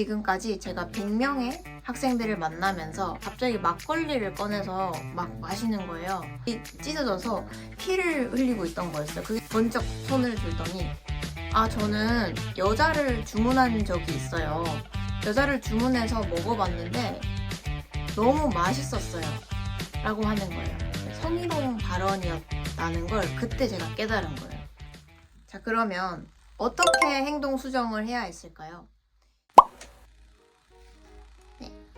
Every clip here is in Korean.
지금까지 제가 100명의 학생들을 만나면서 갑자기 막걸리를 꺼내서 막 마시는 거예요. 찢어져서 피를 흘리고 있던 거였어요. 그게 번쩍 손을 들더니 저는 여자를 주문한 적이 있어요. 여자를 주문해서 먹어봤는데 너무 맛있었어요 라고 하는 거예요. 성희롱 발언이었다는 걸 그때 제가 깨달은 거예요. 자, 그러면 어떻게 행동 수정을 해야 했을까요?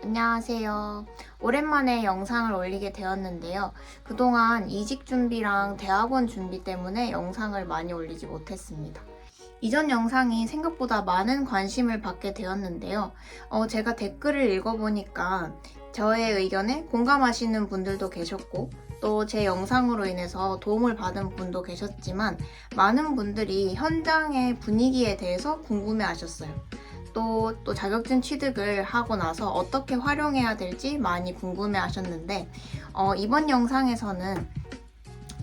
안녕하세요. 오랜만에 영상을 올리게 되었는데요. 그동안 이직 준비랑 대학원 준비 때문에 영상을 많이 올리지 못했습니다. 이전 영상이 생각보다 많은 관심을 받게 되었는데요. 제가 댓글을 읽어보니까 저의 의견에 공감하시는 분들도 계셨고 또 제 영상으로 인해서 도움을 받은 분도 계셨지만 많은 분들이 현장의 분위기에 대해서 궁금해 하셨어요. 또 자격증 취득을 하고 나서 어떻게 활용해야 될지 많이 궁금해 하셨는데 이번 영상에서는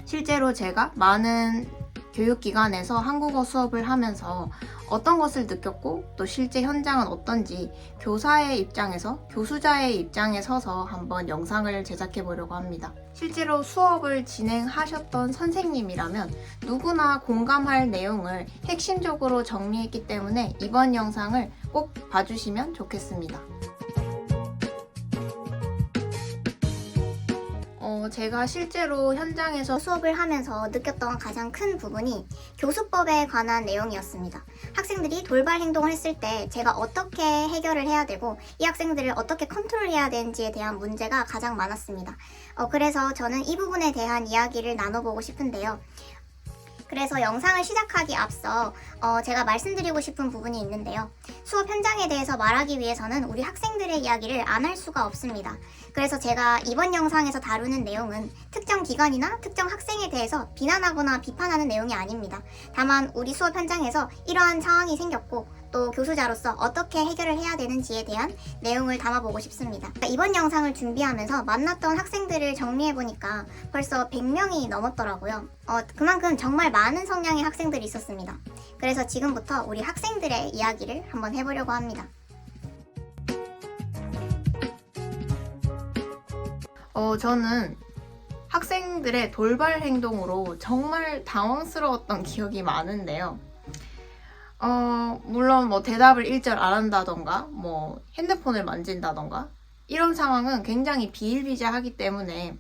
실제로 제가 많은 교육기관에서 한국어 수업을 하면서 어떤 것을 느꼈고 또 실제 현장은 어떤지 교사의 입장에서 교수자의 입장에 서서 한번 영상을 제작해 보려고 합니다. 실제로 수업을 진행하셨던 선생님이라면 누구나 공감할 내용을 핵심적으로 정리했기 때문에 이번 영상을 꼭 봐주시면 좋겠습니다. 제가 실제로 현장에서 수업을 하면서 느꼈던 가장 큰 부분이 교수법에 관한 내용이었습니다. 학생들이 돌발 행동을 했을 때 제가 어떻게 해결을 해야 되고 이 학생들을 어떻게 컨트롤해야 되는지에 대한 문제가 가장 많았습니다. 그래서 저는 이 부분에 대한 이야기를 나눠보고 싶은데요. 그래서 영상을 시작하기 앞서 제가 말씀드리고 싶은 부분이 있는데요. 수업 현장에 대해서 말하기 위해서는 우리 학생들의 이야기를 안 할 수가 없습니다. 그래서 제가 이번 영상에서 다루는 내용은 특정 기관이나 특정 학생에 대해서 비난하거나 비판하는 내용이 아닙니다. 다만 우리 수업 현장에서 이러한 상황이 생겼고 또 교수자로서 어떻게 해결을 해야 되는지에 대한 내용을 담아보고 싶습니다. 이번 영상을 준비하면서 만났던 학생들을 정리해보니까 벌써 100명이 넘었더라고요. 그만큼 정말 많은 성향의 학생들이 있었습니다. 그래서 지금부터 우리 학생들의 이야기를 한번 해보려고 합니다. 저는 학생들의 돌발 행동으로 정말 당황스러웠던 기억이 많은데요. 물론 대답을 일절 안 한다던가 핸드폰을 만진다던가 이런 상황은 굉장히 비일비재하기 때문에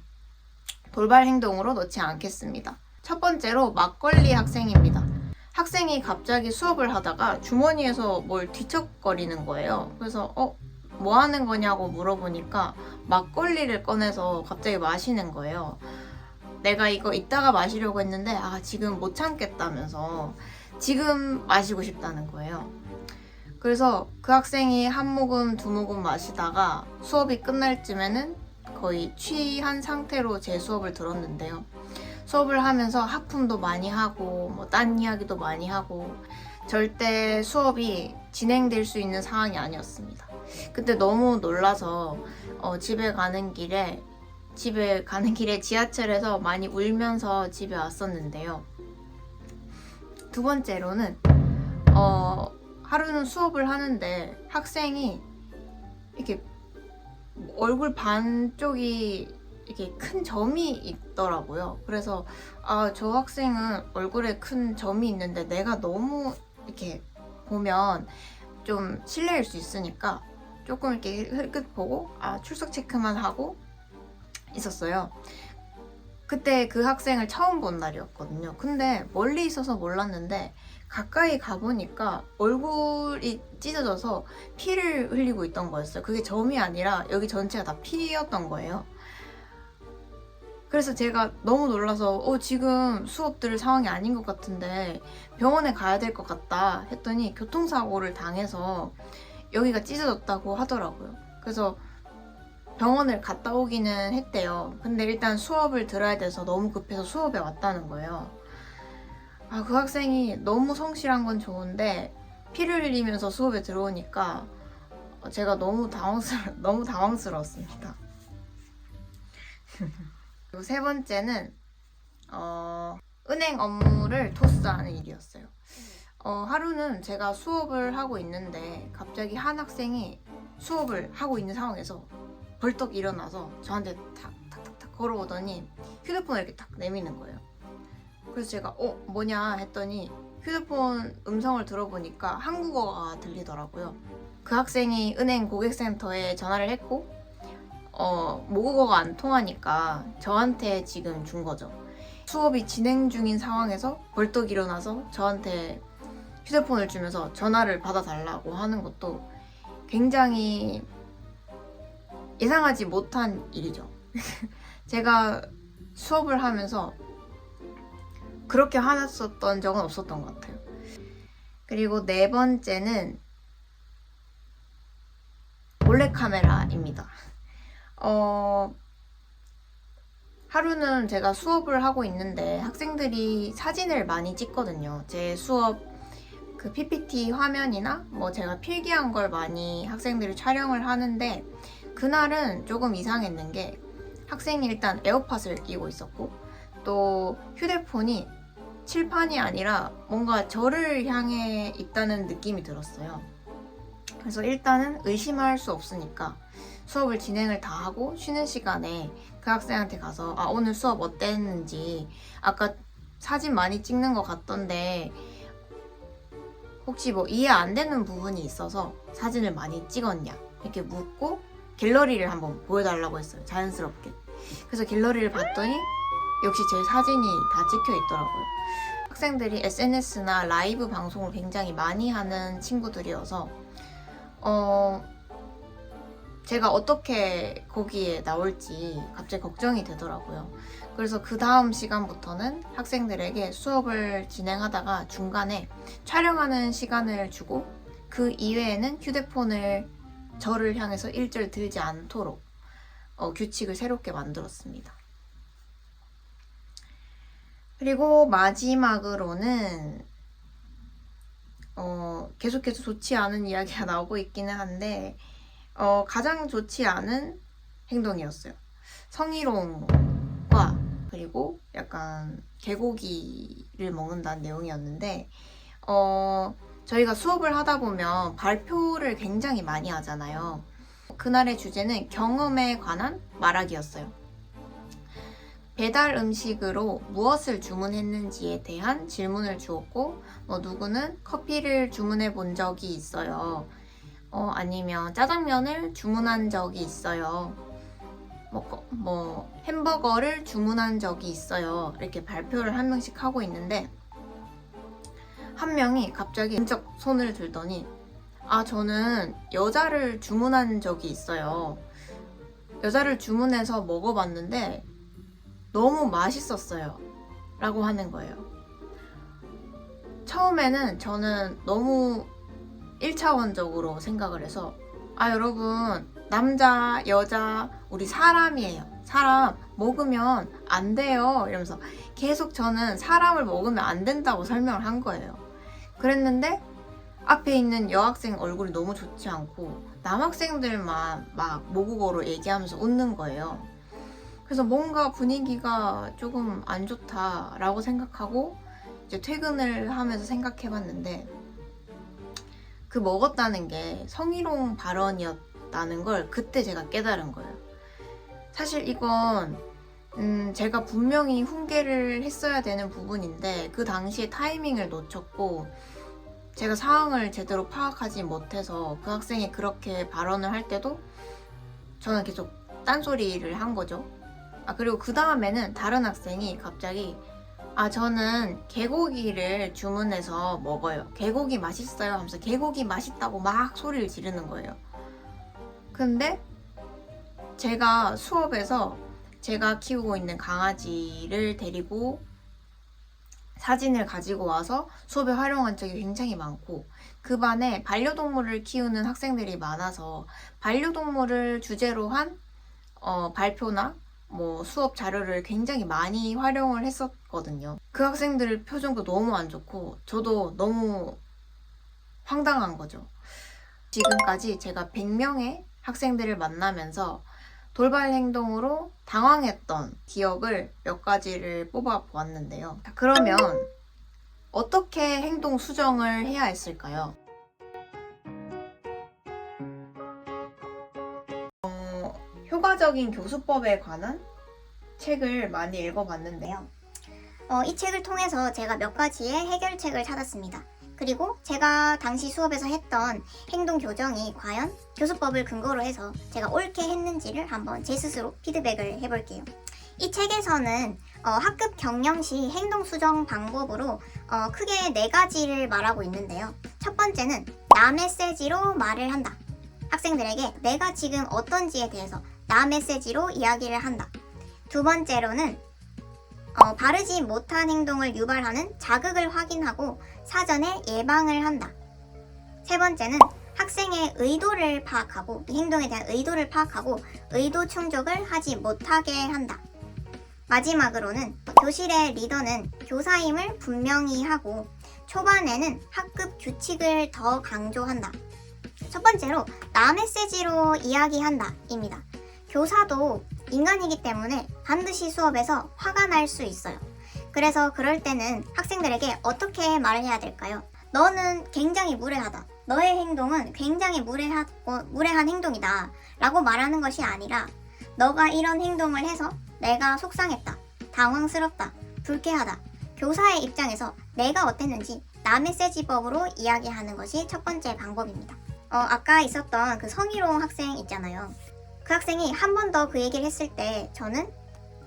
돌발 행동으로 넣지 않겠습니다. 첫 번째로 막걸리 학생입니다. 학생이 갑자기 수업을 하다가 주머니에서 뭘 뒤척거리는 거예요. 그래서 뭐 하는 거냐고 물어보니까 막걸리를 꺼내서 갑자기 마시는 거예요. 내가 이거 이따가 마시려고 했는데 지금 못 참겠다면서 지금 마시고 싶다는 거예요. 그래서 그 학생이 한 모금 두 모금 마시다가 수업이 끝날 쯤에는 거의 취한 상태로 제 수업을 들었는데요. 수업을 하면서 하품도 많이 하고 딴 이야기도 많이 하고 절대 수업이 진행될 수 있는 상황이 아니었습니다. 그때 너무 놀라서 집에 가는 길에 지하철에서 많이 울면서 집에 왔었는데요. 두 번째로는 하루는 수업을 하는데 학생이 이렇게 얼굴 반쪽이 이렇게 큰 점이 있더라고요. 그래서 저 학생은 얼굴에 큰 점이 있는데 내가 너무 이렇게 보면 좀 실례일 수 있으니까 조금 이렇게 흘끗 보고 출석 체크만 하고 있었어요. 그때 그 학생을 처음 본 날이었거든요. 근데 멀리 있어서 몰랐는데 가까이 가보니까 얼굴이 찢어져서 피를 흘리고 있던 거였어요. 그게 점이 아니라 여기 전체가 다 피였던 거예요. 그래서 제가 너무 놀라서 지금 수업 들을 상황이 아닌 것 같은데 병원에 가야 될 것 같다 했더니 교통사고를 당해서 여기가 찢어졌다고 하더라고요. 그래서 병원을 갔다 오기는 했대요. 근데 일단 수업을 들어야 돼서 너무 급해서 수업에 왔다는 거예요. 그 학생이 너무 성실한 건 좋은데 피를 흘리면서 수업에 들어오니까 제가 너무 당황스러웠습니다. 그리고 세 번째는 은행 업무를 토스하는 일이었어요. 하루는 제가 수업을 하고 있는데 갑자기 한 학생이 수업을 하고 있는 상황에서 벌떡 일어나서 저한테 탁탁탁탁 걸어오더니 휴대폰을 이렇게 탁 내미는 거예요. 그래서 제가 뭐냐 했더니 휴대폰 음성을 들어보니까 한국어가 들리더라고요. 그 학생이 은행 고객센터에 전화를 했고 모국어가 안 통하니까 저한테 지금 준 거죠. 수업이 진행 중인 상황에서 벌떡 일어나서 저한테 휴대폰을 주면서 전화를 받아달라고 하는 것도 굉장히 예상하지 못한 일이죠. 제가 수업을 하면서 그렇게 화났었던 적은 없었던 것 같아요. 그리고 네 번째는 몰래카메라입니다. 하루는 제가 수업을 하고 있는데 학생들이 사진을 많이 찍거든요. 제 수업 그 PPT 화면이나 제가 필기한 걸 많이 학생들이 촬영을 하는데 그날은 조금 이상했는 게 학생이 일단 에어팟을 끼고 있었고 또 휴대폰이 칠판이 아니라 뭔가 저를 향해 있다는 느낌이 들었어요. 그래서 일단은 의심할 수 없으니까 수업을 진행을 다 하고 쉬는 시간에 그 학생한테 가서 오늘 수업 어땠는지 아까 사진 많이 찍는 것 같던데 혹시 이해 안 되는 부분이 있어서 사진을 많이 찍었냐 이렇게 묻고 갤러리를 한번 보여달라고 했어요. 자연스럽게. 그래서 갤러리를 봤더니 역시 제 사진이 다 찍혀 있더라고요. 학생들이 SNS나 라이브 방송을 굉장히 많이 하는 친구들이어서 제가 어떻게 거기에 나올지 갑자기 걱정이 되더라고요. 그래서 그 다음 시간부터는 학생들에게 수업을 진행하다가 중간에 촬영하는 시간을 주고 그 이외에는 휴대폰을 저를 향해서 일절 들지 않도록 규칙을 새롭게 만들었습니다. 그리고 마지막으로는 계속해서 좋지 않은 이야기가 나오고 있기는 한데 가장 좋지 않은 행동이었어요. 성희롱과 그리고 약간 개고기를 먹는다는 내용이었는데 저희가 수업을 하다 보면 발표를 굉장히 많이 하잖아요. 그날의 주제는 경험에 관한 말하기였어요. 배달 음식으로 무엇을 주문했는지에 대한 질문을 주었고 누구는 커피를 주문해 본 적이 있어요. 아니면 짜장면을 주문한 적이 있어요. 햄버거를 주문한 적이 있어요. 이렇게 발표를 한 명씩 하고 있는데 한 명이 갑자기 문쩍 손을 들더니 저는 여자를 주문한 적이 있어요. 여자를 주문해서 먹어봤는데 너무 맛있었어요. 라고 하는 거예요. 처음에는 저는 너무 1차원적으로 생각을 해서 여러분 남자, 여자, 우리 사람이에요. 사람 먹으면 안 돼요. 이러면서 계속 저는 사람을 먹으면 안 된다고 설명을 한 거예요. 그랬는데 앞에 있는 여학생 얼굴이 너무 좋지 않고 남학생들만 막 모국어로 얘기하면서 웃는 거예요. 그래서 뭔가 분위기가 조금 안 좋다라고 생각하고 이제 퇴근을 하면서 생각해봤는데 그 먹었다는 게 성희롱 발언이었다는 걸 그때 제가 깨달은 거예요. 사실 이건 제가 분명히 훈계를 했어야 되는 부분인데 그 당시에 타이밍을 놓쳤고 제가 상황을 제대로 파악하지 못해서 그 학생이 그렇게 발언을 할 때도 저는 계속 딴소리를 한 거죠. 그리고 그 다음에는 다른 학생이 갑자기 저는 개고기를 주문해서 먹어요. 개고기 맛있어요 하면서 개고기 맛있다고 막 소리를 지르는 거예요. 근데 제가 수업에서 제가 키우고 있는 강아지를 데리고 사진을 가지고 와서 수업에 활용한 적이 굉장히 많고 그 반에 반려동물을 키우는 학생들이 많아서 반려동물을 주제로 한 발표나 수업 자료를 굉장히 많이 활용을 했었거든요. 그 학생들 표정도 너무 안 좋고 저도 너무 황당한 거죠. 지금까지 제가 100명의 학생들을 만나면서 돌발 행동으로 당황했던 기억을 몇 가지를 뽑아 보았는데요. 그러면 어떻게 행동 수정을 해야 했을까요? 효과적인 교수법에 관한 책을 많이 읽어봤는데요. 이 책을 통해서 제가 몇 가지의 해결책을 찾았습니다. 그리고 제가 당시 수업에서 했던 행동 교정이 과연 교수법을 근거로 해서 제가 옳게 했는지를 한번 제 스스로 피드백을 해볼게요. 이 책에서는 학급 경영 시 행동 수정 방법으로 크게 4가지를 말하고 있는데요. 첫 번째는 나 메시지로 말을 한다. 학생들에게 내가 지금 어떤지에 대해서 나 메시지로 이야기를 한다. 두 번째로는 바르지 못한 행동을 유발하는 자극을 확인하고 사전에 예방을 한다. 세 번째는 학생의 의도를 파악하고 이 행동에 대한 의도를 파악하고 의도 충족을 하지 못하게 한다. 마지막으로는 교실의 리더는 교사임을 분명히 하고 초반에는 학급 규칙을 더 강조한다. 첫 번째로 나 메시지로 이야기한다 입니다. 교사도 인간이기 때문에 반드시 수업에서 화가 날 수 있어요. 그래서 그럴 때는 학생들에게 어떻게 말을 해야 될까요? 너는 굉장히 무례하다. 너의 행동은 굉장히 무례한 행동이다. 라고 말하는 것이 아니라 너가 이런 행동을 해서 내가 속상했다. 당황스럽다. 불쾌하다. 교사의 입장에서 내가 어땠는지 나 메시지법으로 이야기하는 것이 첫 번째 방법입니다. 아까 있었던 그 성희롱 학생 있잖아요. 그 학생이 한 번 더 그 얘기를 했을 때 저는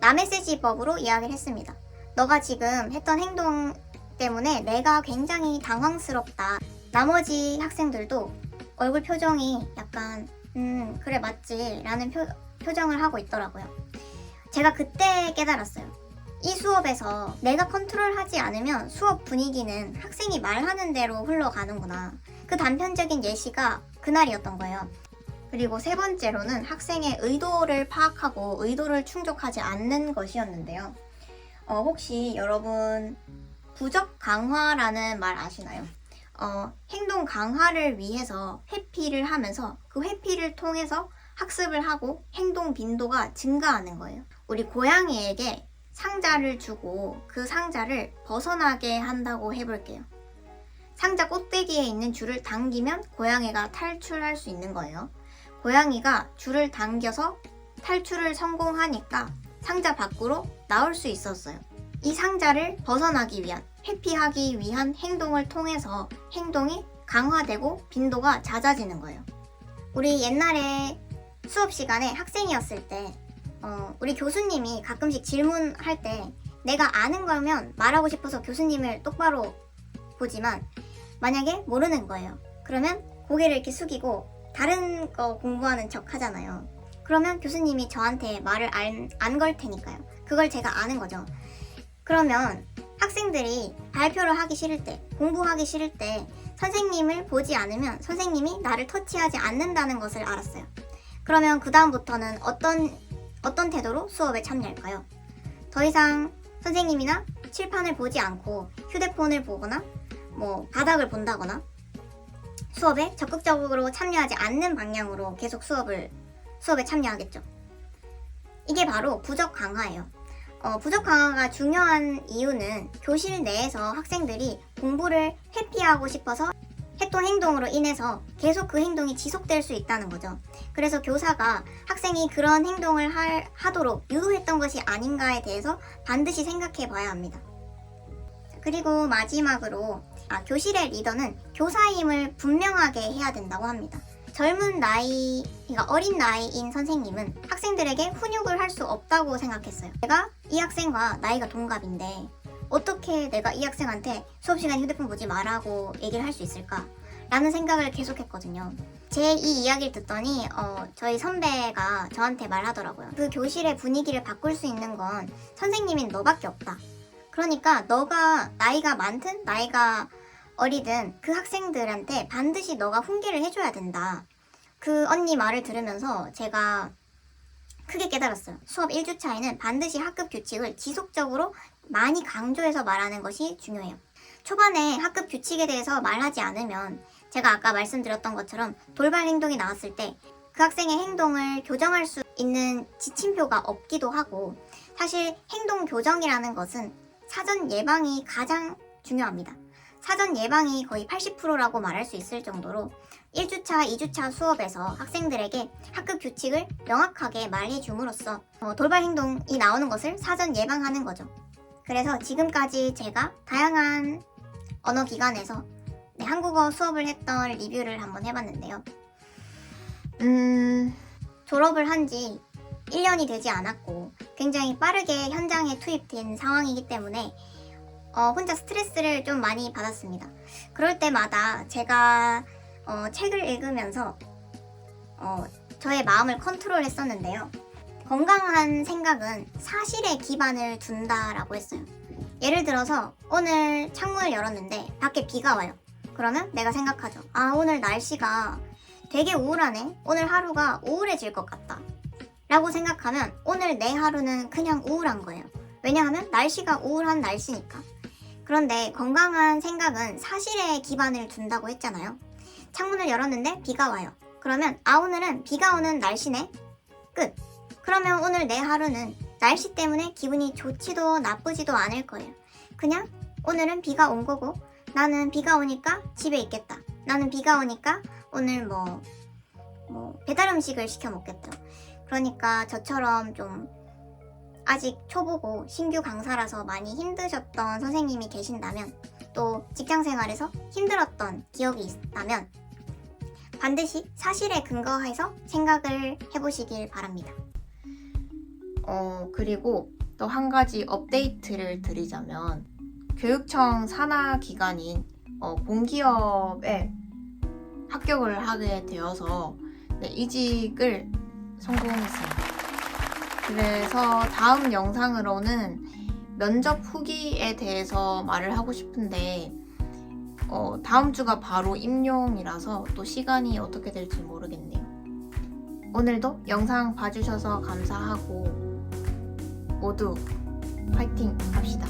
나 메시지법으로 이야기를 했습니다. 너가 지금 했던 행동 때문에 내가 굉장히 당황스럽다. 나머지 학생들도 얼굴 표정이 약간 그래 맞지 라는 표정을 하고 있더라고요. 제가 그때 깨달았어요. 이 수업에서 내가 컨트롤하지 않으면 수업 분위기는 학생이 말하는 대로 흘러가는구나. 그 단편적인 예시가 그날이었던 거예요. 그리고 세 번째로는 학생의 의도를 파악하고 의도를 충족하지 않는 것이었는데요. 혹시 여러분 부적 강화라는 말 아시나요? 행동 강화를 위해서 회피를 하면서 그 회피를 통해서 학습을 하고 행동 빈도가 증가하는 거예요. 우리 고양이에게 상자를 주고 그 상자를 벗어나게 한다고 해볼게요. 상자 꼭대기에 있는 줄을 당기면 고양이가 탈출할 수 있는 거예요. 고양이가 줄을 당겨서 탈출을 성공하니까 상자 밖으로 나올 수 있었어요. 이 상자를 벗어나기 위한, 회피하기 위한 행동을 통해서 행동이 강화되고 빈도가 잦아지는 거예요. 우리 옛날에 수업 시간에 학생이었을 때 우리 교수님이 가끔씩 질문할 때 내가 아는 거면 말하고 싶어서 교수님을 똑바로 보지만 만약에 모르는 거예요. 그러면 고개를 이렇게 숙이고 다른 거 공부하는 척 하잖아요. 그러면 교수님이 저한테 말을 안 걸 테니까요. 그걸 제가 아는 거죠. 그러면 학생들이 발표를 하기 싫을 때, 공부하기 싫을 때 선생님을 보지 않으면 선생님이 나를 터치하지 않는다는 것을 알았어요. 그러면 그 다음부터는 어떤 태도로 수업에 참여할까요? 더 이상 선생님이나 칠판을 보지 않고 휴대폰을 보거나 바닥을 본다거나 수업에 적극적으로 참여하지 않는 방향으로 계속 수업에 참여하겠죠. 이게 바로 부적 강화예요. 부적 강화가 중요한 이유는 교실 내에서 학생들이 공부를 회피하고 싶어서 했던 행동으로 인해서 계속 그 행동이 지속될 수 있다는 거죠. 그래서 교사가 학생이 그런 행동을 하도록 유도했던 것이 아닌가에 대해서 반드시 생각해 봐야 합니다. 그리고 마지막으로 교실의 리더는 교사임을 분명하게 해야 된다고 합니다. 젊은 나이, 그러니까 어린 나이인 선생님은 학생들에게 훈육을 할 수 없다고 생각했어요. 내가 이 학생과 나이가 동갑인데 어떻게 내가 이 학생한테 수업 시간에 휴대폰 보지 말라고 얘기를 할 수 있을까? 라는 생각을 계속했거든요. 제 이 이야기를 듣더니 저희 선배가 저한테 말하더라고요. 그 교실의 분위기를 바꿀 수 있는 건 선생님인 너밖에 없다. 그러니까 너가 나이가 많든 나이가 어리든 그 학생들한테 반드시 너가 훈계를 해줘야 된다. 그 언니 말을 들으면서 제가 크게 깨달았어요. 수업 1주차에는 반드시 학급 규칙을 지속적으로 많이 강조해서 말하는 것이 중요해요. 초반에 학급 규칙에 대해서 말하지 않으면 제가 아까 말씀드렸던 것처럼 돌발 행동이 나왔을 때 그 학생의 행동을 교정할 수 있는 지침표가 없기도 하고 사실 행동 교정이라는 것은 사전 예방이 가장 중요합니다. 사전 예방이 거의 80%라고 말할 수 있을 정도로 1주차, 2주차 수업에서 학생들에게 학급 규칙을 명확하게 말해줌으로써 돌발 행동이 나오는 것을 사전 예방하는 거죠. 그래서 지금까지 제가 다양한 언어 기관에서 한국어 수업을 했던 리뷰를 한번 해봤는데요. 졸업을 한 지 1년이 되지 않았고 굉장히 빠르게 현장에 투입된 상황이기 때문에 혼자 스트레스를 좀 많이 받았습니다. 그럴 때마다 제가 책을 읽으면서 저의 마음을 컨트롤했었는데요. 건강한 생각은 사실에 기반을 둔다라고 했어요. 예를 들어서 오늘 창문을 열었는데 밖에 비가 와요. 그러면 내가 생각하죠. 아, 오늘 날씨가 되게 우울하네. 오늘 하루가 우울해질 것 같다. 라고 생각하면 오늘 내 하루는 그냥 우울한 거예요. 왜냐하면 날씨가 우울한 날씨니까. 그런데 건강한 생각은 사실에 기반을 둔다고 했잖아요. 창문을 열었는데 비가 와요. 그러면 오늘은 비가 오는 날씨네. 끝. 그러면 오늘 내 하루는 날씨 때문에 기분이 좋지도 나쁘지도 않을 거예요. 그냥 오늘은 비가 온 거고 나는 비가 오니까 집에 있겠다. 나는 비가 오니까 오늘 배달 음식을 시켜 먹겠죠. 그러니까 저처럼 좀 아직 초보고 신규 강사라서 많이 힘드셨던 선생님이 계신다면, 또 직장 생활에서 힘들었던 기억이 있다면 반드시 사실에 근거해서 생각을 해보시길 바랍니다. 그리고 또 한 가지 업데이트를 드리자면, 교육청 산하 기관인 공기업에 합격을 하게 되어서 이직을 성공했습니다. 그래서 다음 영상으로는 면접 후기에 대해서 말을 하고 싶은데 다음 주가 바로 임용이라서 또 시간이 어떻게 될지 모르겠네요. 오늘도 영상 봐주셔서 감사하고 모두 파이팅 합시다.